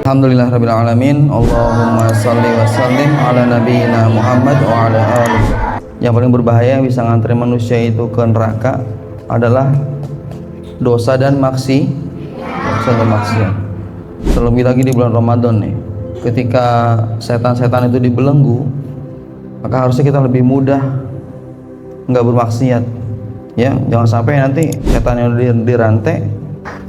Alhamdulillahirabbil alamin. Allahumma shalli wa sallim ala nabiyyina Muhammad wa ala alihi. Yang paling berbahaya yang bisa nganterin manusia itu ke neraka adalah dosa dan maksiat. Terlebih lagi di bulan Ramadan nih, ketika setan-setan itu dibelenggu, maka harusnya kita lebih mudah nggak bermaksiat. Ya, jangan sampai nanti setan yang dirantai,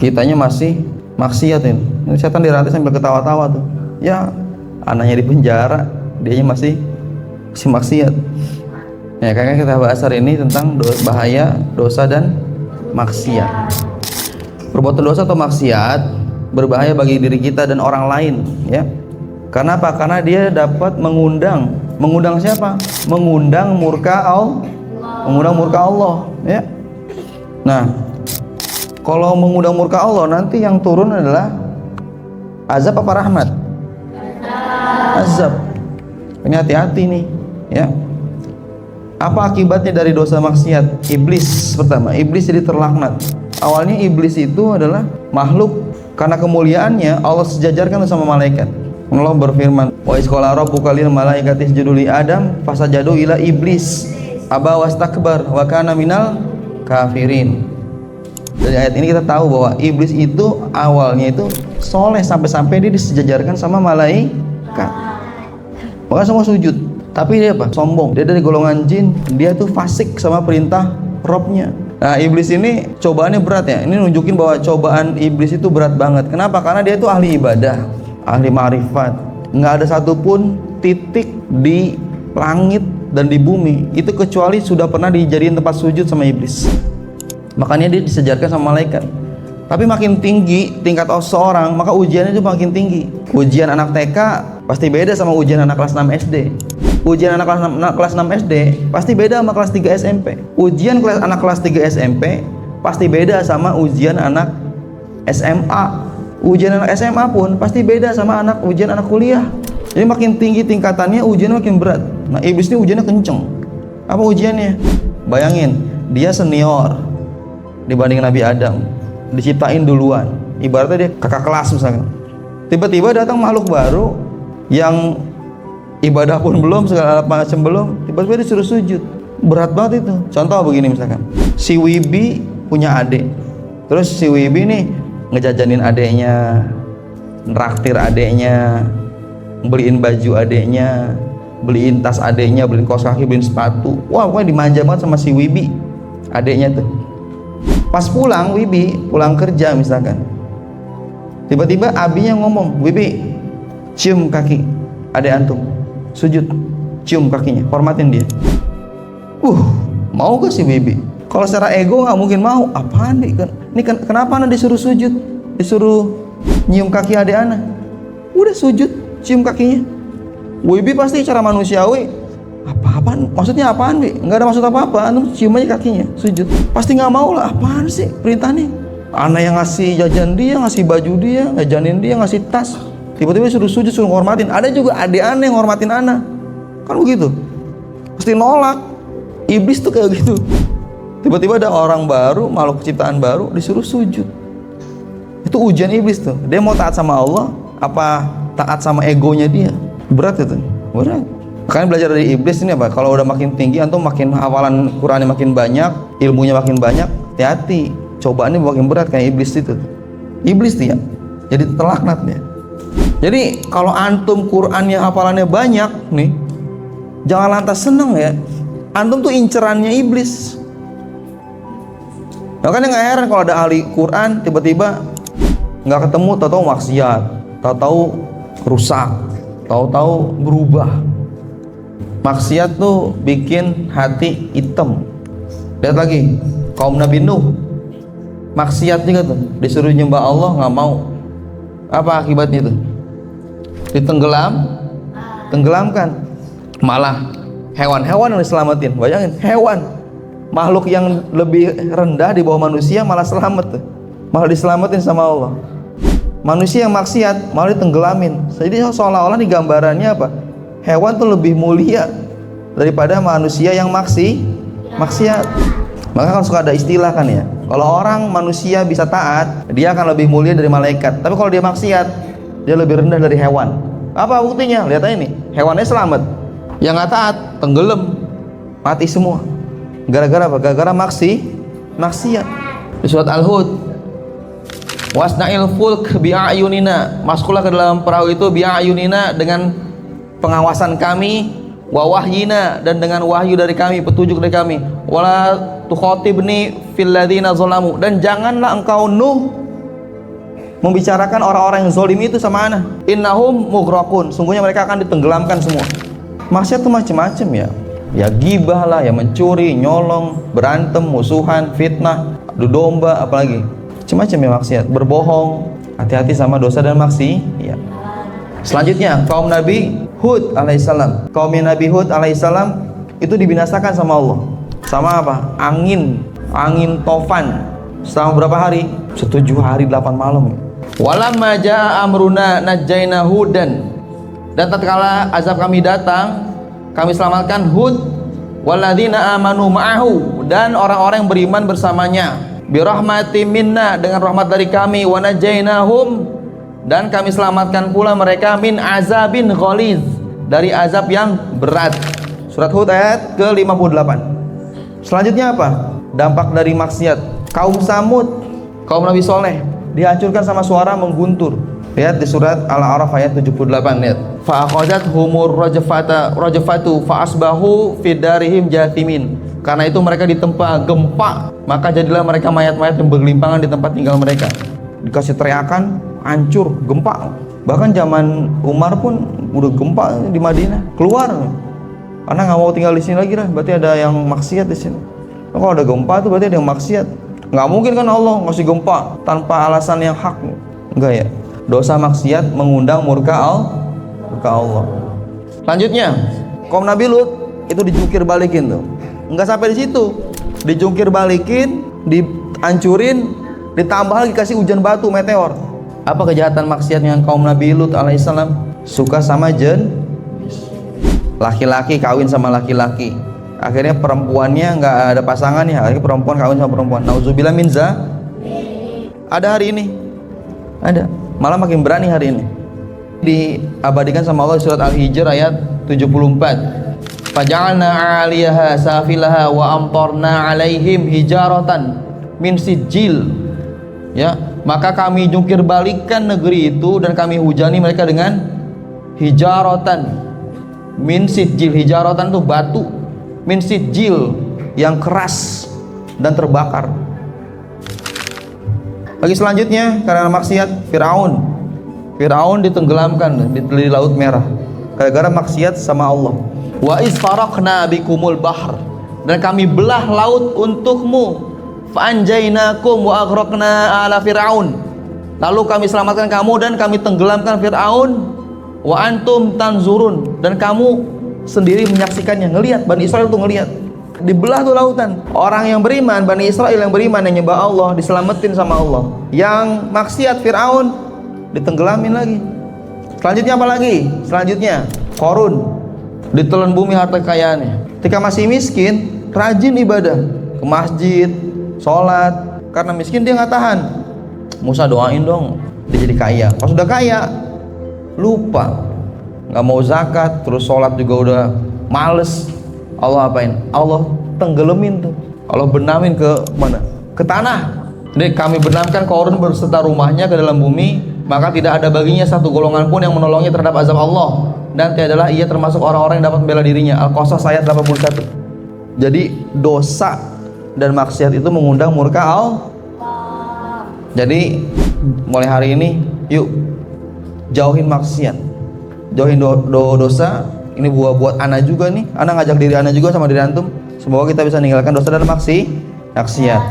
kitanya masih maksiatin. Ini setan dirantai sambil ketawa-tawa tuh. Ya, anaknya di penjara, dianya masih maksiat. Ya, kakak kita bahas hari ini tentang bahaya dosa dan maksiat. Perbuatan dosa atau maksiat berbahaya bagi diri kita dan orang lain, ya. Karena apa? Karena dia dapat mengundang siapa? Mengundang murka Allah, ya. Nah, kalau mengundang murka Allah, nanti yang turun adalah azab apa rahmat? Azab. Ini hati-hati nih, ya. Apa akibatnya dari dosa maksiat? Iblis pertama, iblis jadi terlaknat. Awalnya iblis itu adalah makhluk, karena kemuliaannya Allah sejajarkan sama malaikat. Allah berfirman, wa isqala rabbuka lil malaikati isjudu li Adam fasajadu ila iblis aba wastakbar wa kana minal kafirin. Dari ayat ini kita tahu bahwa iblis itu awalnya itu soleh sampai-sampai dia disejajarkan sama malaikat. Maka semua sujud. Tapi dia apa? Sombong. Dia dari golongan jin. Dia tuh fasik sama perintah Robnya. Nah, iblis ini cobaannya berat ya. Ini nunjukin bahwa cobaan iblis itu berat banget. Kenapa? Karena dia tuh ahli ibadah, ahli ma'rifat. Nggak ada satupun titik di langit dan di bumi itu kecuali sudah pernah dijadiin tempat sujud sama iblis. Makanya dia disejarkan sama malaikat. Tapi makin tinggi tingkat seorang, maka ujiannya itu makin tinggi. Ujian anak TK pasti beda sama ujian anak kelas 6 SD. Ujian anak kelas 6 SD pasti beda sama kelas 3 SMP. Ujian anak kelas 3 SMP pasti beda sama ujian anak SMA. Ujian anak SMA pun pasti beda sama ujian anak kuliah. Jadi makin tinggi tingkatannya, ujiannya makin berat. Nah, iblis ini ujiannya kenceng. Apa ujiannya? Bayangin, dia senior dibanding Nabi Adam, diciptain duluan. Ibaratnya dia kakak kelas misalkan. Tiba-tiba datang makhluk baru yang ibadah pun belum, segala macam belum, tiba-tiba disuruh sujud. Berat banget itu. Contoh begini misalkan, si Wibi punya adik, terus si Wibi nih ngejajanin adeknya, nraktir adeknya, beliin baju adeknya, beliin tas adeknya, beliin kaos kaki, beliin sepatu. Wah, pokoknya dimanja banget sama si Wibi, adeknya tuh. Pas pulang, Wibi pulang kerja misalkan, tiba-tiba abinya ngomong, Wibi cium kaki adek antum, sujud, cium kakinya, hormatin dia. Mau gak si Wibi? Kalau secara ego nggak mungkin mau. Apaan nih? Ini kenapa anak disuruh sujud, disuruh nyium kaki adek anak? Udah sujud, cium kakinya. Wibi pasti cara manusiawi, apaan? Maksudnya apaan, Bi? Nggak ada maksud apa-apa, antum cium aja kakinya, sujud. Pasti nggak mau lah, apaan sih perintahnya? Anak yang ngasih jajan dia, ngasih baju dia, ngajanin dia, ngasih tas, tiba-tiba suruh sujud, suruh ngormatin. Ada juga adik aneh yang ngormatin anak, kan begitu? Pasti nolak. Iblis tuh kayak gitu. Tiba-tiba ada orang baru, makhluk ciptaan baru, disuruh sujud. Itu ujian iblis tuh. Dia mau taat sama Allah, apa taat sama egonya dia? Berat itu, berat. Makanya belajar dari iblis ini apa? Kalau udah makin tinggi, antum makin hafalan Qurannya makin banyak, ilmunya makin banyak, hati-hati. Cobaannya makin berat kayak iblis itu. Iblis dia, jadi terlaknat dia. Jadi kalau antum Qurannya hafalannya banyak nih, jangan lantas seneng ya. Antum tuh incerannya iblis. Makanya nggak heran kalau ada ahli Quran tiba-tiba nggak ketemu, tahu-tahu maksiat, tahu-tahu rusak, tahu-tahu berubah. Maksiat tuh bikin hati hitam. Lihat lagi kaum Nabi Nuh, maksiat juga tuh, disuruh nyembah Allah nggak mau. Apa akibatnya tuh? Tenggelamkan. Malah hewan-hewan yang diselamatin. Bayangin, hewan, makhluk yang lebih rendah di bawah manusia malah selamat tuh. Malah diselamatin sama Allah. Manusia yang maksiat malah ditenggelamin. Jadi seolah-olah di gambarannya apa? Hewan tuh lebih mulia daripada manusia yang maksiat. Maka kan suka ada istilah kan ya, kalau orang manusia bisa taat, dia akan lebih mulia dari malaikat. Tapi kalau dia maksiat, dia lebih rendah dari hewan. Apa buktinya? Lihat aja nih, hewannya selamat, yang nggak taat tenggelam, mati semua. Gara-gara apa? Gara-gara maksiat. Di surat Al-Hud, wasna'il fulk bi'ayunina, masuklah ke dalam perahu itu bi'ayunina, dengan pengawasan kami, wa wahyina, dan dengan wahyu dari kami, petunjuk dari kami, wala tukhotibni fil ladzina zalamu, dan janganlah engkau Nuh membicarakan orang-orang yang zalim itu sama ana, innahum mughraqun, sungguhnya mereka akan ditenggelamkan semua. Maksiat itu macam-macam ya gibah lah, ya mencuri, nyolong, berantem, musuhan, fitnah, adu domba, apalagi macam-macam ya maksiat, berbohong. Hati-hati sama dosa dan maksiat. Selanjutnya kaum Nabi Hud alaihissalam. Kaumnya Nabi Hud alaihissalam itu dibinasakan sama Allah. Sama apa? Angin tofan. Selama berapa hari? 7 hari 8 malam. Walamma jaa amruna najjayna Hudan, dan tatkala azab kami datang, kami selamatkan Hud, walladzina amanu ma'ahu, dan orang-orang yang beriman bersamanya, birahmatin minna, dengan rahmat dari kami, wa najjaynahum, dan kami selamatkan pula mereka min azabin ghaliz, dari azab yang berat. Surat Hud ayat ke-58. Selanjutnya apa? Dampak dari maksiat. Kaum Samud, kaum Nabi Soleh, dihancurkan sama suara mengguntur. Lihat di surat Al-A'raf ayat 78. Lihat, fa akhadhat humur rajfatu fa asbahu fi darihim jathimin. Karena itu mereka ditempa gempa, maka jadilah mereka mayat-mayat yang bergelimpangan di tempat tinggal mereka. Dikasih teriakan, hancur, gempa. Bahkan zaman Umar pun udah gempa di Madinah, keluar karena nggak mau tinggal di sini lagi lah. Berarti ada yang maksiat di sini. Kalau ada gempa itu berarti ada yang maksiat. Nggak mungkin kan Allah ngasih gempa tanpa alasan yang hak. Enggak ya. Dosa maksiat mengundang murka Allah. Selanjutnya kaum Nabi Lut itu dijungkir balikin tuh. Enggak sampai di situ, dijungkir balikin, dihancurin, ditambah lagi kasih hujan batu meteor. Apa kejahatan maksiatnya kaum Nabi Lut alaihissalam? Suka sama laki-laki kawin sama laki-laki. Akhirnya perempuannya nggak ada pasangannya, akhirnya perempuan kawin sama perempuan. Nauzubillah min zalik. Ada hari ini, ada, malah makin berani hari ini. Diabadikan sama Allah surat Al-Hijr ayat 74. Faja'alna 'aliyaha safilaha wa amtarna 'alaihim hijaratan min sijil. Ya, maka kami jungkir balikkan negeri itu dan kami hujani mereka dengan hijaratan min sijil. Hijaratan itu batu, min sijil yang keras dan terbakar. Lagi selanjutnya karena maksiat, Firaun ditenggelamkan di Laut Merah gara-gara maksiat sama Allah. Wa iz faraqna bikumul bahr, dan kami belah laut untukmu, fa anjaynakum wa aghraqna ala fir'aun, lalu kami selamatkan kamu dan kami tenggelamkan Firaun, wa antum tanzurun, dan kamu sendiri menyaksikannya. Ngelihat, Bani Israel tuh ngelihat dibelah tuh lautan. Orang yang beriman, Bani Israel yang beriman, yang nyembah Allah, diselamatin sama Allah. Yang maksiat Firaun ditenggelamin lagi. Selanjutnya apa lagi? Selanjutnya Qarun ditelan bumi harta kekayaannya. Ketika masih miskin, rajin ibadah, ke masjid, sholat. Karena miskin dia nggak tahan. Musa doain dong dia jadi kaya. Pas sudah kaya lupa, nggak mau zakat, terus sholat juga udah males. Allah apain? Allah tenggelamin tuh. Allah benamin ke mana? Ke tanah. Jadi kami benamkan Qarun berserta rumahnya ke dalam bumi, maka tidak ada baginya satu golongan pun yang menolongnya terhadap azab Allah, dan tiadalah ia termasuk orang-orang yang dapat membela dirinya. Al-Qasas ayat 81. Jadi dosa dan maksiat itu mengundang murka Allah. Jadi mulai hari ini yuk jauhin maksiat, jauhin dosa. Ini buat ana juga nih, ana ngajak diri ana juga sama diri antum. Semoga kita bisa meninggalkan dosa dan maksiat.